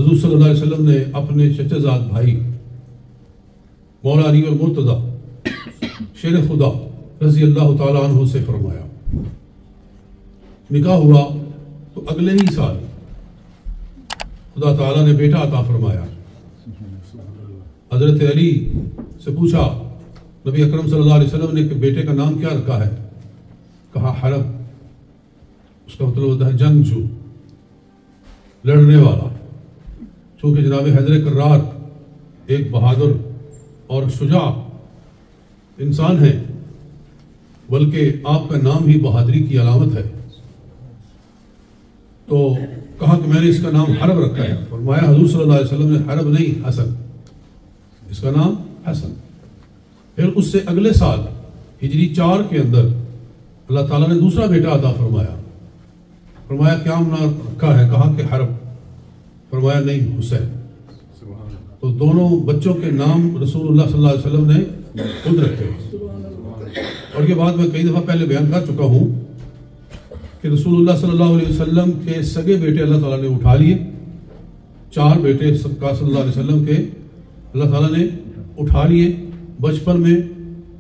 حضور صلی اللہ علیہ وسلم نے اپنے چچا زاد بھائی مولا علی المرتضی شیر خدا رضی اللہ تعالیٰ عنہ سے فرمایا، نکاح ہوا تو اگلے ہی سال خدا تعالیٰ نے بیٹا عطا فرمایا۔ حضرت علی سے پوچھا نبی اکرم صلی اللہ علیہ وسلم نے کہ بیٹے کا نام کیا رکھا ہے؟ کہا حرب، اس کا مطلب ہوتا ہے جنگجو، لڑنے والا۔ چونکہ جناب حیدر کرار ایک بہادر اور شجاع انسان ہے، بلکہ آپ کا نام ہی بہادری کی علامت ہے، تو کہا کہ میں نے اس کا نام حرب رکھا ہے۔ فرمایا حضور صلی اللہ علیہ وسلم نے حرب نہیں، حسن، اس کا نام حسن۔ پھر اس سے اگلے سال ہجری 4 کے اندر اللہ تعالیٰ نے دوسرا بیٹا عطا فرمایا۔ فرمایا کیا نام رکھا ہے؟ کہا کہ حرب۔ فرمایا نہیں، حسین۔ تو دونوں بچوں کے نام رسول اللہ صلی اللہ علیہ وسلم نے خود رکھے۔ اور یہ بات میں کئی دفعہ پہلے بیان کر چکا ہوں کہ رسول اللہ صلی اللہ علیہ وسلم کے سگے بیٹے اللہ تعالیٰ نے اٹھا لیے، 4 بیٹے سرکار صلی اللہ علیہ وسلم کے اللہ تعالیٰ نے اٹھا لیے۔ بچپن میں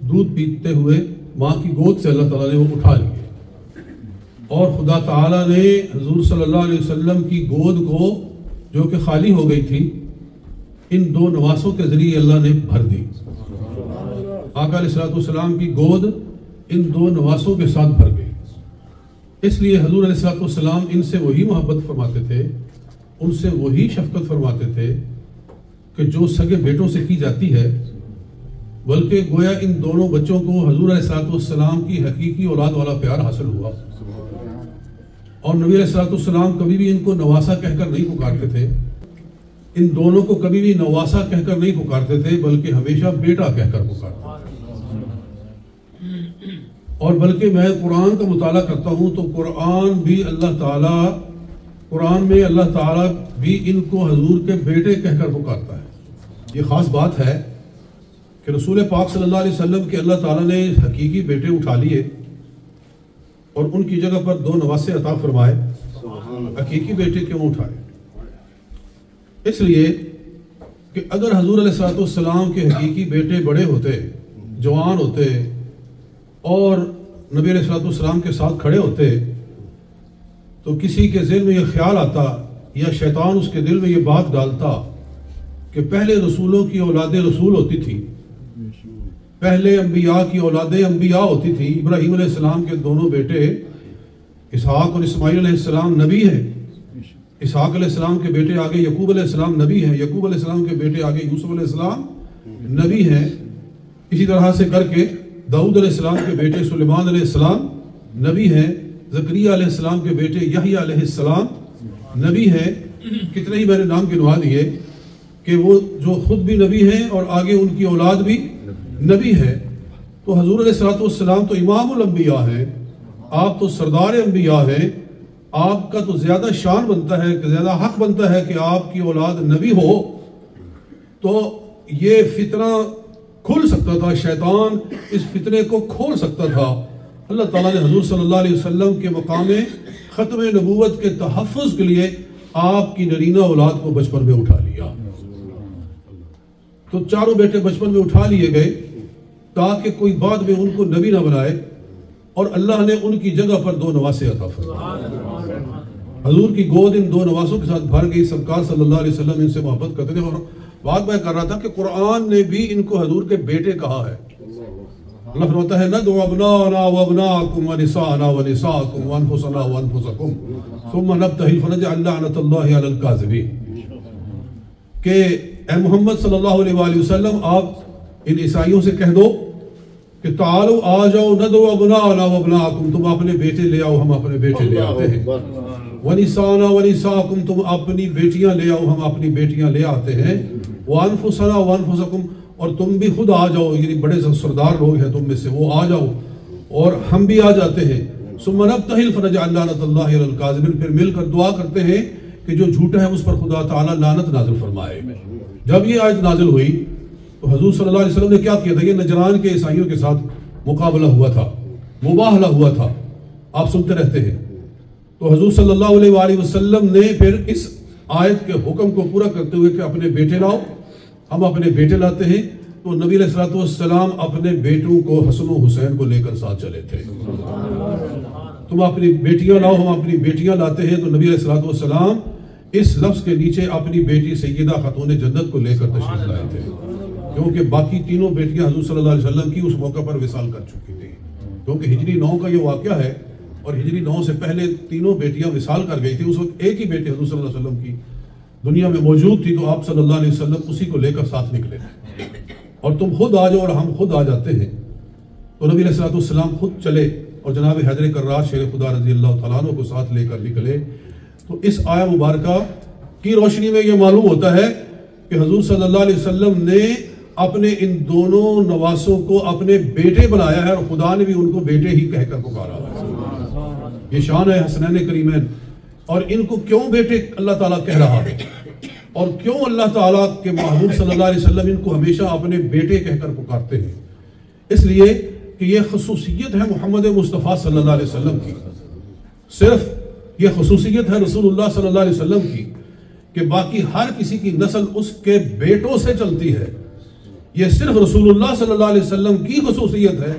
دودھ پیتے ہوئے ماں کی گود سے اللہ تعالیٰ نے وہ اٹھا لیے، اور خدا تعالیٰ نے حضور صلی اللہ علیہ وسلم کی گود کو جو کہ خالی ہو گئی تھی، ان 2 نواسوں کے ذریعے اللہ نے بھر دی۔ آقا علیہ السلام کی گود ان 2 نواسوں کے ساتھ بھر گئی۔ اس لیے حضور علیہ السلام ان سے وہی محبت فرماتے تھے، ان سے وہی شفقت فرماتے تھے کہ جو سگے بیٹوں سے کی جاتی ہے، بلکہ گویا ان دونوں بچوں کو حضور علیہ السلام کی حقیقی اولاد والا پیار حاصل ہوا۔ اور نبی علیہ السلام کبھی بھی ان کو نواسا کہہ کر نہیں پکارتے تھے، ان دونوں کو کبھی بھی نواسا کہہ کر نہیں پکارتے تھے، بلکہ ہمیشہ بیٹا کہہ کر پکارتے تھے۔ اور بلکہ میں قرآن کا مطالعہ کرتا ہوں تو قرآن میں اللہ تعالیٰ بھی ان کو حضور کے بیٹے کہہ کر پکارتا ہے۔ یہ خاص بات ہے کہ رسول پاک صلی اللہ علیہ وسلم کے اللہ تعالیٰ نے حقیقی بیٹے اٹھا لیے اور ان کی جگہ پر 2 نواسے عطا فرمائے۔ حقیقی بیٹے کیوں اٹھائے؟ اس لیے کہ اگر حضور علیہ السلام کے حقیقی بیٹے بڑے ہوتے، جوان ہوتے اور نبی علیہ السلام کے ساتھ کھڑے ہوتے، تو کسی کے ذہن میں یہ خیال آتا یا شیطان اس کے دل میں یہ بات ڈالتا کہ پہلے رسولوں کی اولادیں رسول ہوتی تھی، پہلے انبیاء کی اولادیں انبیاء ہوتی تھی۔ ابراہیم علیہ السلام کے دونوں بیٹے اسحاق اور اسماعیل علیہ السلام نبی ہیں، اسحاق علیہ السلام کے بیٹے آگے یعقوب علیہ السلام نبی ہیں، یعقوب علیہ السلام کے بیٹے آگے یوسف علیہ السلام نبی ہیں۔ اسی طرح سے کر کے داؤد علیہ السلام کے بیٹے سلیمان علیہ السلام نبی ہیں، زکریہ علیہ السلام کے بیٹے یحییٰ علیہ السلام نبی ہیں۔ کتنے ہی میں نے نام گنوا دیے کہ وہ جو خود بھی نبی ہیں اور آگے ان کی اولاد بھی نبی ہے۔ تو حضور علیہ السلام تو امام الانبیاء ہیں، آپ تو سردار انبیاء ہیں، آپ کا تو زیادہ شان بنتا ہے کہ زیادہ حق بنتا ہے کہ آپ کی اولاد نبی ہو۔ تو یہ فتنہ کھل سکتا تھا، شیطان اس فتنے کو کھول سکتا تھا۔ اللہ تعالیٰ نے حضور صلی اللہ علیہ وسلم کے مقام ختم نبوت کے تحفظ کے لیے آپ کی نرینہ اولاد کو بچپن میں اٹھا لیا۔ تو 4 بیٹے بچپن میں اٹھا لیے گئے تاکہ کوئی بعد میں ان کو نبی نہ بنائے، اور اللہ نے ان کی جگہ پر 2 نواسے عطا فرمائے۔ حضور کی گود ان 2 نواسوں کے ساتھ بھر گئی۔ سرکار صلی اللہ علیہ وسلم ان سے محبت کرتے تھے، اور بات میں کر رہا تھا کہ قرآن نے بھی ان کو حضور کے بیٹے کہا ہے۔ اللہ فرماتا ہے ندعو ابناءنا وابناءکم ونساءنا ونساءکم وانفسنا وانفسکم ثم نبتہل فنجعل لعنۃ اللہ علی الکاذبین، کہ اے محمد صلی اللہ علیہ وآلہ وسلم آپ ان عیسائیوں سے کہہ دو کہ تعالو آ جاؤ ندعو ابناءنا وابناءکم، تم اپنے بیٹے لے آؤ ہم اپنے بیٹے لے آتے ہیں، ونساءنا ونساءکم، تم اپنی بیٹیاں لے آؤ ہم اپنی بیٹیاں لے آتے ہیں، وانفسنا وانفسکم، اور تم بھی خود آ جاؤ، یعنی بڑے سردار لوگ ہیں تم میں سے، وہ آ جاؤ اور ہم بھی آ جاتے ہیں۔ ثم نبتہل فنجعل لعنۃ اللہ علی الکاذبین، پھر مل کر دعا کرتے ہیں کہ جو جھوٹا ہے اس پر خدا تعالیٰ لعنت نازل فرمائے۔ جب یہ آیت نازل ہوئی تو حضور صلی اللہ علیہ وسلم نے کیا کیا تھا؟ یہ نجران کے عیسائیوں کے ساتھ مقابلہ ہوا تھا، مباہلہ ہوا تھا، آپ سنتے رہتے ہیں۔ تو حضور صلی اللہ علیہ وآلہ وسلم نے پھر اس آیت کے حکم کو پورا کرتے ہوئے کہ اپنے بیٹے لاؤ، ہم اپنے بیٹے لاتے ہیں، تو نبی علیہ الصلوۃ والسلام اپنے بیٹوں کو حسن و حسین کو لے کر ساتھ چلے تھے۔ تم اپنی بیٹیاں لاؤ، ہم اپنی بیٹیاں لاتے ہیں، تو نبی علیہ الصلوۃ والسلام اس لفظ کے نیچے اپنی بیٹی سیدہ خاتون جنت کو لے کر تشریف لائے تھے، کیونکہ باقی تینوں بیٹیاں حضور صلی اللہ علیہ وسلم کی اس موقع پر وصال کر چکی تھیں، کیونکہ ہجری 9 کا یہ واقعہ ہے، اور ہجری 9 سے پہلے تینوں بیٹیاں وصال کر گئی تھی۔ اس وقت ایک ہی بیٹی حضور صلی اللہ علیہ وسلم کی دنیا میں موجود تھی، تو آپ صلی اللہ علیہ وسلم اسی کو لے کر ساتھ نکلے، اور تم خود آ جاؤ اور ہم خود آ جاتے ہیں۔ تو نبی علیہ السلام خود چلے اور جناب حیدر کرار شیر خدا رضی اللہ تعالیٰ عنہ کو ساتھ لے کر نکلے۔ تو اس آیہ مبارکہ کی روشنی میں یہ معلوم ہوتا ہے کہ حضور صلی اللہ علیہ وسلم نے اپنے ان دونوں نواسوں کو اپنے بیٹے بنایا ہے، اور خدا نے بھی ان کو بیٹے ہی کہہ کر پکارا ہے۔ یہ شان ہے حسنین کریمین۔ اور ان کو کیوں بیٹے اللہ تعالیٰ کہہ رہا ہے، اور کیوں اللہ تعالیٰ کے محبوب صلی اللہ علیہ وسلم ان کو ہمیشہ اپنے بیٹے کہہ کر پکارتے ہیں؟ اس لیے کہ یہ خصوصیت ہے محمد مصطفیٰ صلی اللہ علیہ وسلم کی، صرف یہ خصوصیت ہے رسول اللہ صلی اللہ علیہ وسلم کی کہ باقی ہر کسی کی نسل اس کے بیٹوں سے چلتی ہے۔ یہ صرف رسول اللہ صلی اللہ علیہ وسلم کی خصوصیت ہے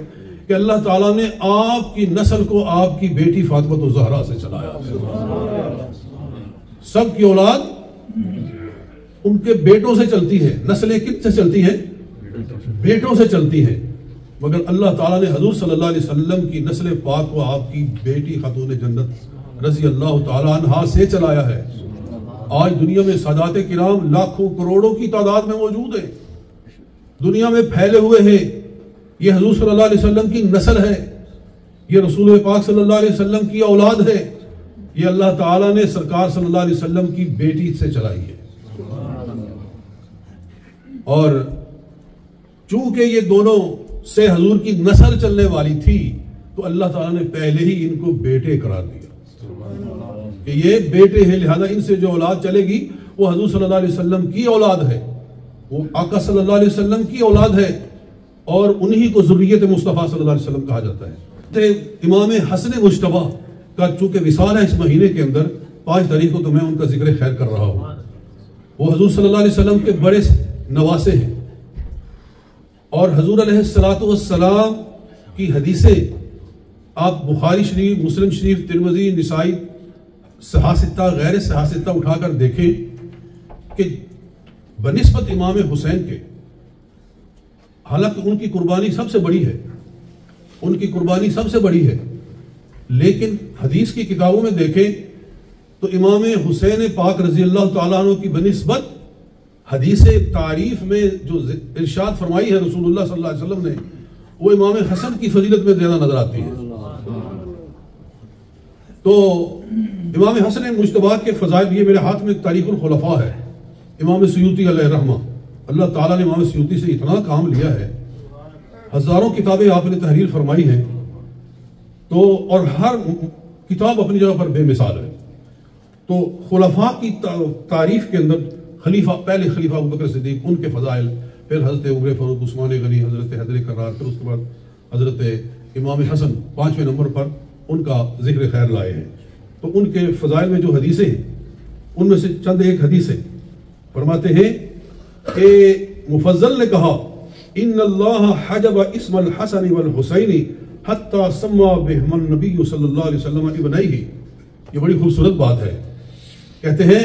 کہ اللہ تعالیٰ نے آپ کی نسل کو آپ کی بیٹی فاطمہ الزہرا سے چلایا۔ سب کی اولاد ان کے بیٹوں سے چلتی ہے، نسلیں کس سے چلتی ہیں؟ بیٹوں سے چلتی ہیں، مگر اللہ تعالیٰ نے حضور صلی اللہ علیہ وسلم کی نسل پاک کو آپ کی بیٹی خاتون جنت رضی اللہ تعالیٰ عنہا سے چلایا ہے۔ آج دنیا میں سادات کرام لاکھوں کروڑوں کی تعداد میں موجود ہیں، دنیا میں پھیلے ہوئے ہیں۔ یہ حضور صلی اللہ علیہ وسلم کی نسل ہے، یہ رسول پاک صلی اللہ علیہ وسلم کی اولاد ہے، یہ اللہ تعالیٰ نے سرکار صلی اللہ علیہ وسلم کی بیٹی سے چلائی ہے۔ اور چونکہ یہ دونوں سے حضور کی نسل چلنے والی تھی، تو اللہ تعالیٰ نے پہلے ہی ان کو بیٹے قرار دیا کہ یہ بیٹے ہیں، لہذا ان سے جو اولاد چلے گی وہ حضور صلی اللہ علیہ وسلم کی اولاد ہے، وہ آقا صلی اللہ علیہ وسلم کی اولاد ہے، اور انہی کو ذریت مصطفیٰ صلی اللہ علیہ وسلم کہا جاتا ہے۔ امام حسن مجتبیٰ کا چونکہ وصال ہے اس مہینے کے اندر 5 تاریخ کو، تو میں ان کا ذکر خیر کر رہا ہوں۔ وہ حضور صلی اللہ علیہ وسلم کے بڑے نواسے ہیں، اور حضور علیہ السلام کی حدیثیں آپ بخاری شریف، مسلم شریف، ترمذی، نسائی، صحاح ستہ، غیر صحاح ستہ اٹھا کر دیکھیں کہ بنسبت امام حسین کے، حالانکہ ان کی قربانی سب سے بڑی ہے، ان کی قربانی سب سے بڑی ہے، لیکن حدیث کی کتابوں میں دیکھیں تو امام حسین پاک رضی اللہ تعالیٰ عنہ کی بنسبت حدیث تعریف میں جو ارشاد فرمائی ہے رسول اللہ صلی اللہ علیہ وسلم نے، وہ امام حسن کی فضیلت میں زیادہ نظر آتی ہے۔ تو امام حسن مجتبیٰ کے فضائل، یہ میرے ہاتھ میں تاریخ الخلفاء ہے، امام سیوطی علیہ الرحمہ، اللہ تعالیٰ نے امام سیوطی سے اتنا کام لیا ہے، ہزاروں کتابیں آپ نے تحریر فرمائی ہیں، تو اور ہر کتاب اپنی جگہ پر بے مثال ہے۔ تو خلفاء کی تعریف کے اندر خلیفہ، پہلے خلیفہ ابوبکر صدیق، ان کے فضائل، پھر حضرت عمر فاروق، عثمان غنی، حضرت حیدر کرار، پھر اس کے بعد حضرت امام حسن 5ویں نمبر پر ان کا ذکر خیر لائے ہیں۔ تو ان کے فضائل میں جو حدیثیں ہیں، ان میں سے چند ایک حدیثیں فرماتے ہیں کہ مفضل نے کہا ان اللہ حجب اسم الحسن والحسین حتی سما بہم النبی صلی اللہ علیہ وسلم ابنیہ۔ یہ بڑی خوبصورت بات ہے، کہتے ہیں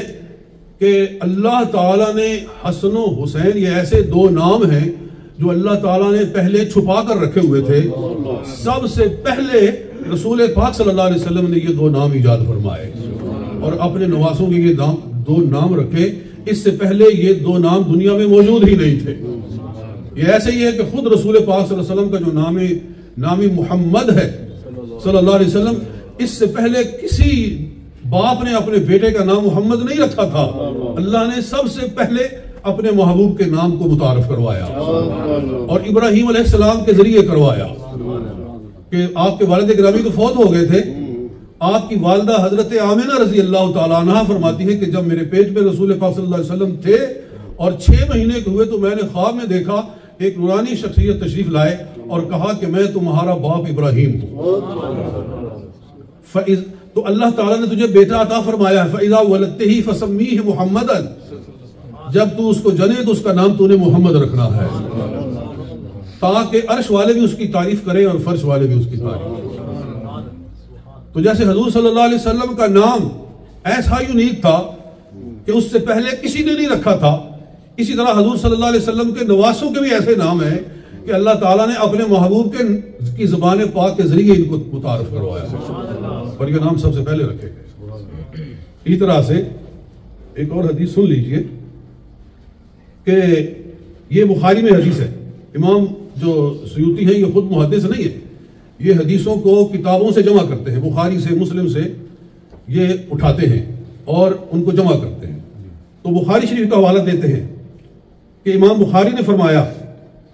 کہ اللہ تعالیٰ نے حسن و حسین، یہ ایسے 2 نام ہیں جو اللہ تعالیٰ نے پہلے چھپا کر رکھے ہوئے تھے، سب سے پہلے رسول پاک صلی اللہ علیہ وسلم نے یہ 2 نام ایجاد فرمائے اور اپنے نواسوں کے یہ 2 نام رکھے۔ اس سے پہلے یہ 2 نام دنیا میں موجود ہی نہیں تھے۔ یہ ایسے ہی ہے کہ خود رسول پاک صلی اللہ علیہ وسلم کا جو نام محمد ہے صلی اللہ علیہ وسلم، اس سے پہلے کسی باپ نے اپنے بیٹے کا نام محمد نہیں رکھا تھا، اللہ نے سب سے پہلے اپنے محبوب کے نام کو متعارف کروایا، اور ابراہیم علیہ السلام کے ذریعے کروایا کہ آپ کے والد گرامی تو فوت ہو گئے تھے، آپ کی والدہ حضرت آمنہ رضی اللہ تعالیٰ عنہ فرماتی ہے کہ جب میرے پیٹ میں رسول پاک صلی اللہ علیہ وسلم تھے اور 6 مہینے کے ہوئے تو میں نے خواب میں دیکھا ایک نورانی شخصیت تشریف لائے اور کہا کہ میں تمہارا باپ ابراہیم ہوں۔ تو اللہ تعالیٰ نے تجھے بیٹا عطا فرمایا ہے، فَإِذَا وَلَدْتِهِ فَسَمِّيهِ مُحَمَّدًا، جب تو اس کو جنے تو اس کا نام تو نے محمد رکھنا ہے، تاکہ عرش والے بھی اس کی تعریف کریں اور فرش والے بھی اس کی تعریف کریں۔ تو جیسے حضور صلی اللہ علیہ وسلم کا نام ایسا یونیک تھا کہ اس سے پہلے کسی نے نہیں رکھا تھا، اسی طرح حضور صلی اللہ علیہ وسلم کے نواسوں کے بھی ایسے نام ہیں کہ اللہ تعالیٰ نے اپنے محبوب کی زبان پاک کے ذریعے ان کو متعارف کروایا اور یہ نام سب سے پہلے رکھے گئے۔ اسی طرح سے ایک اور حدیث سن لیجئے کہ یہ بخاری میں حدیث ہے، امام جو سیوطی ہے یہ خود محدث نہیں ہے، یہ حدیثوں کو کتابوں سے جمع کرتے ہیں، بخاری سے مسلم سے یہ اٹھاتے ہیں اور ان کو جمع کرتے ہیں۔ تو بخاری شریف کا حوالہ دیتے ہیں کہ امام بخاری نے فرمایا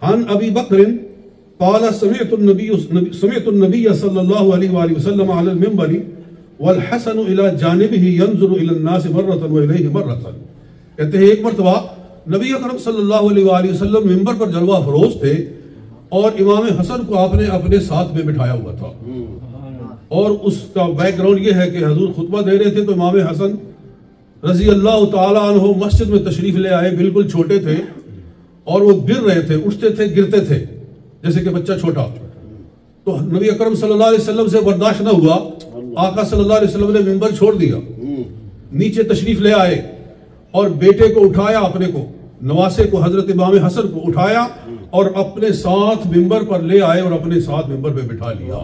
عن ابی بکر قال سمعت النبی صلی اللہ علیہ وآلہ وسلم علی المنبر والحسن الى جانبه ينظر الى الناس مرة والیہ مرة، کہتے ہیں ایک مرتبہ نبی اکرم صلی اللہ علیہ وآلہ وسلم منبر پر جلوہ افروز تھے اور امام حسن کو آپ نے اپنے ساتھ میں بٹھایا ہوا تھا، اور اس کا بیک گراؤنڈ یہ ہے کہ حضور خطبہ دے رہے تھے تو امام حسن رضی اللہ تعالی عنہ مسجد میں تشریف لے آئے، بالکل چھوٹے تھے اور وہ گر رہے تھے، اٹھتے تھے گرتے تھے جیسے کہ بچہ چھوٹا۔ تو نبی اکرم صلی اللہ علیہ وسلم سے برداشت نہ ہوا، آقا صلی اللہ علیہ وسلم نے منبر چھوڑ دیا، نیچے تشریف لے آئے اور بیٹے کو اٹھایا، اپنے کو نواسے کو حضرت امام حسن کو اٹھایا اور اپنے ساتھ منبر پر لے آئے اور اپنے ساتھ منبر پہ بٹھا لیا۔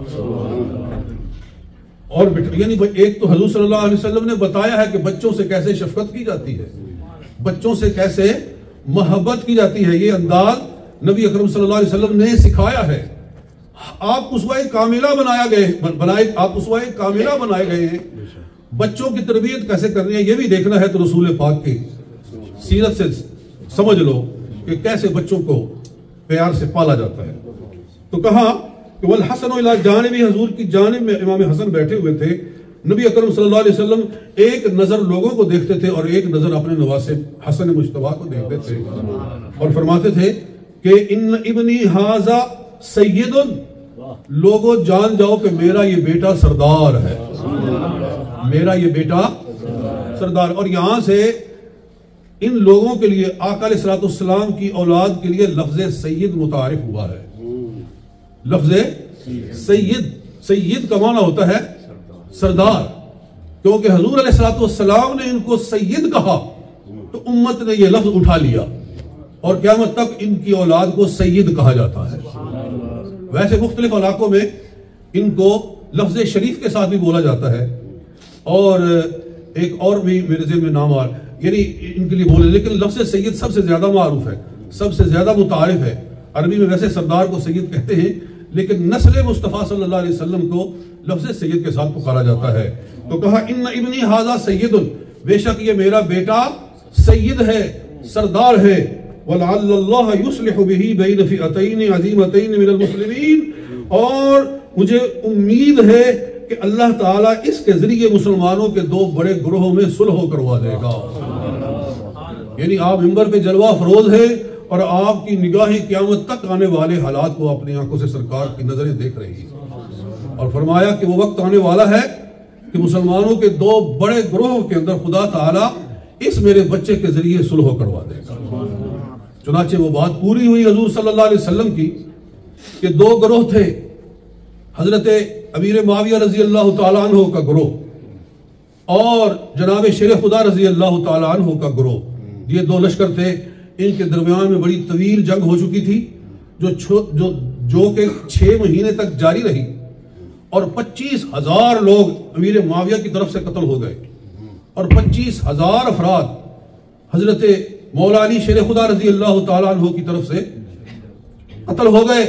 اور یعنی ایک تو حضور صلی اللہ علیہ وسلم نے بتایا ہے کہ بچوں سے کیسے شفقت کی جاتی ہے، بچوں سے کیسے محبت کی جاتی ہے، یہ انداز نبی اکرم صلی اللہ علیہ وسلم نے سکھایا ہے۔ آپ اسوہ کاملہ بنائے گئے ہیں، بچوں کی تربیت کیسے کرنی ہے یہ بھی دیکھنا ہے، تو رسول پاک کی سیرت سے سمجھ لو کہ کیسے بچوں کو پیار سے پالا جاتا ہے۔ تو کہا کہ والحسن الی جانبی، حضور کی جانب میں امام حسن بیٹھے ہوئے تھے، نبی اکرم صلی اللہ علیہ وسلم ایک نظر لوگوں کو دیکھتے تھے اور ایک نظر اپنے نواسے حسن مجتبیٰ کو دیکھتے تھے اور فرماتے تھے کہ ان ابنی ھذا سید، لوگوں جان جاؤ کہ میرا یہ بیٹا سردار ہے، میرا یہ بیٹا سردار۔ اور یہاں سے ان لوگوں کے لیے آقا علیہ الصلوۃ والسلام کی اولاد کے لیے لفظ سید متعارف ہوا ہے۔ لفظ سید کا معنی ہوتا ہے سردار، کیونکہ حضور علیہ الصلوۃ والسلام نے ان کو سید کہا تو امت نے یہ لفظ اٹھا لیا اور قیامت تک ان کی اولاد کو سید کہا جاتا ہے۔ ویسے مختلف علاقوں میں ان کو لفظ شریف کے ساتھ بھی بولا جاتا ہے، اور ایک اور بھی میرے ذہن میں نام یعنی ان کے لیے بولے، لیکن لفظ سید سب سے زیادہ معروف ہے، سب سے زیادہ متعارف ہے۔ عربی میں ویسے سردار کو سید کہتے ہیں، لیکن نسل مصطفیٰ صلی اللہ علیہ وسلم کو لفظ سید کے ساتھ پکارا جاتا ہے۔ تو کہا ان ابنی ھذا سید، بے شک یہ میرا بیٹا سید ہے، سردار ہے، وَلَعَلَّ اللَّهَ يُصْلِحُ بِهِ بَيْنَ فِئَتَيْنِ عَظِيمَتَيْنِ مِنَ الْمُسْلِمِينَ، اور مجھے امید ہے کہ اللہ تعالیٰ اس کے ذریعے مسلمانوں کے دو بڑے گروہوں میں صلح کروا دے گا۔ یعنی آپ منبر پہ جلوہ افروز ہے اور آپ کی نگاہیں قیامت تک آنے والے حالات کو اپنی آنکھوں سے سرکار کی نظریں دیکھ رہی ہیں، اور فرمایا کہ وہ وقت آنے والا ہے کہ مسلمانوں کے دو بڑے گروہوں کے اندر خدا تعالیٰ اس میرے بچے کے ذریعے صلح کروا دے گا۔ چنانچہ وہ بات پوری ہوئی حضور صلی اللہ علیہ وسلم کی کہ دو گروہ تھے، حضرت امیر معاویہ رضی اللہ تعالیٰ عنہ کا گروہ اور جناب شیر خدا رضی اللہ تعالیٰ عنہ کا گروہ، یہ دو لشکر تھے، ان کے درمیان میں بڑی طویل جنگ ہو چکی تھی جو کہ 6 مہینے تک جاری رہی، اور 25,000 لوگ امیر معاویہ کی طرف سے قتل ہو گئے اور 25,000 افراد حضرت مولا علی شیر خدا رضی اللہ تعالیٰ عنہ کی طرف سے قتل ہو گئے،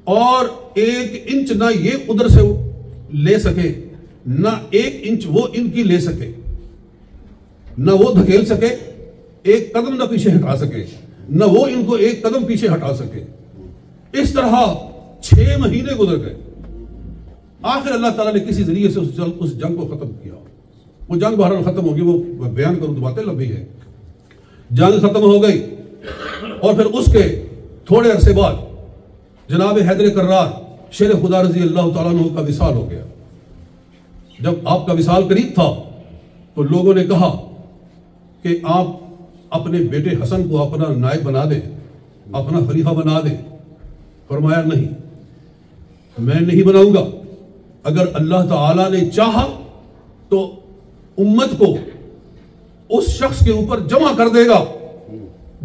اور 1 انچ نہ یہ ادھر سے لے سکے، نہ 1 انچ وہ ان کی لے سکے، نہ وہ دھکیل سکے، 1 قدم نہ پیچھے ہٹا سکے، نہ وہ ان کو 1 قدم پیچھے ہٹا سکے۔ اس طرح 6 مہینے گزر گئے، آخر اللہ تعالیٰ نے کسی ذریعے سے اس جنگ کو ختم کیا۔ وہ جنگ بہرحال ختم ہوگی، وہ بیان کروں تو باتیں لمبی ہے۔ جنگ ختم ہو گئی اور پھر اس کے تھوڑے عرصے بعد جناب حیدر کرار شیر خدا رضی اللہ تعالیٰ عنہ کا وصال ہو گیا۔ جب آپ کا وصال قریب تھا تو لوگوں نے کہا کہ آپ اپنے بیٹے حسن کو اپنا نائب بنا دیں، اپنا خلیفہ بنا دیں۔ فرمایا نہیں، میں نہیں بناؤں گا۔ اگر اللہ تعالیٰ نے چاہا تو امت کو اس شخص کے اوپر جمع کر دے گا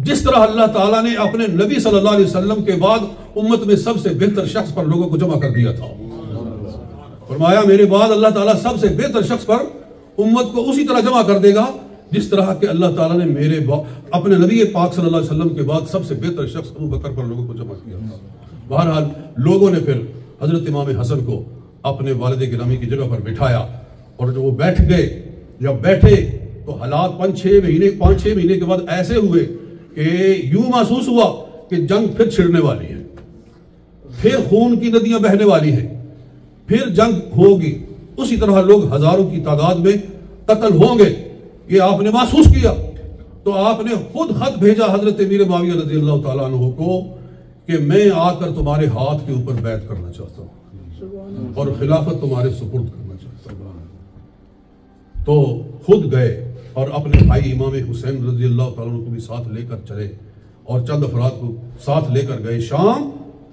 جس طرح اللہ تعالیٰ نے اپنے نبی صلی اللہ علیہ وسلم کے بعد امت میں سب سے بہتر شخص پر لوگوں کو جمع کر دیا تھا۔ فرمایا میرے بعد اللہ تعالیٰ سب سے بہتر شخص پر امت کو اسی طرح جمع کر دے گا جس طرح کہ اللہ تعالیٰ نے اپنے نبی پاک صلی اللہ علیہ وسلم کے بعد سب سے بہتر شخص ابو بکر پر لوگوں کو جمع کیا تھا۔ بہرحال لوگوں نے پھر حضرت امام حسن کو اپنے والد گرامی کی جگہ پر بٹھایا، اور جب وہ بیٹھ گئے، جب بیٹھے تو حالات 5-6 مہینے کے بعد ایسے ہوئے کہ یوں محسوس ہوا کہ جنگ پھر چھڑنے والی ہے، پھر خون کی ندیاں بہنے والی ہیں، پھر جنگ ہوگی، اسی طرح لوگ ہزاروں کی تعداد میں قتل ہوں گے، یہ آپ نے محسوس کیا۔ تو آپ نے خود خط بھیجا حضرت امیر معاویہ رضی اللہ تعالیٰ عنہ کو کہ میں آ کر تمہارے ہاتھ کے اوپر بیعت کرنا چاہتا ہوں اور خلافت تمہارے سپرد کرنا چاہتا ہوں۔ تو خود گئے اور اپنے بھائی امام حسین رضی اللہ تعالیٰ عنہ کو بھی ساتھ لے کر چلے، اور چند افراد کو ساتھ لے کر گئے شام،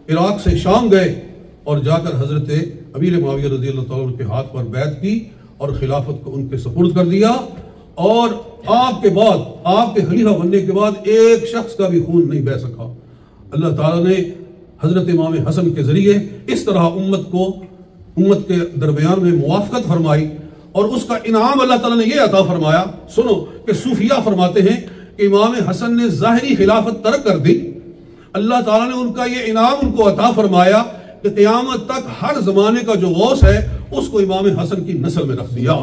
عراق سے شام گئے، اور جا کر حضرت امیر معاویہ رضی اللہ تعالیٰ عنہ کے ہاتھ پر بیعت کی اور خلافت کو ان کے سپرد کر دیا۔ اور آپ کے بعد، آپ کے خلیفہ بننے کے بعد ایک شخص کا بھی خون نہیں بہہ سکا۔ اللہ تعالیٰ نے حضرت امام حسن کے ذریعے اس طرح امت کے درمیان میں موافقت فرمائی، اور اس کا انعام اللہ تعالیٰ نے یہ عطا فرمایا۔ سنو کہ صوفیہ فرماتے ہیں کہ امام حسن نے ظاہری خلافت ترک کر دی، اللہ تعالیٰ نے ان کا یہ انعام ان کو عطا فرمایا کہ قیامت تک ہر زمانے کا جو غوث ہے اس کو امام حسن کی نسل میں رکھ دیا۔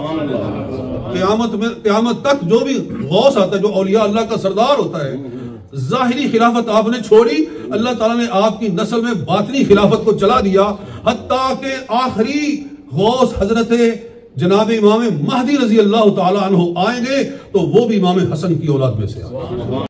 قیامت تک جو بھی غوث آتا ہے، جو اولیاء اللہ کا سردار ہوتا ہے، ظاہری خلافت آپ نے چھوڑی، اللہ تعالیٰ نے آپ کی نسل میں باطنی خلافت کو چلا دیا، حتیٰ کہ آخری غوث حضرت جناب امام مہدی رضی اللہ تعالیٰ عنہ آئیں گے تو وہ بھی امام حسن کی اولاد میں سے آئیں گے۔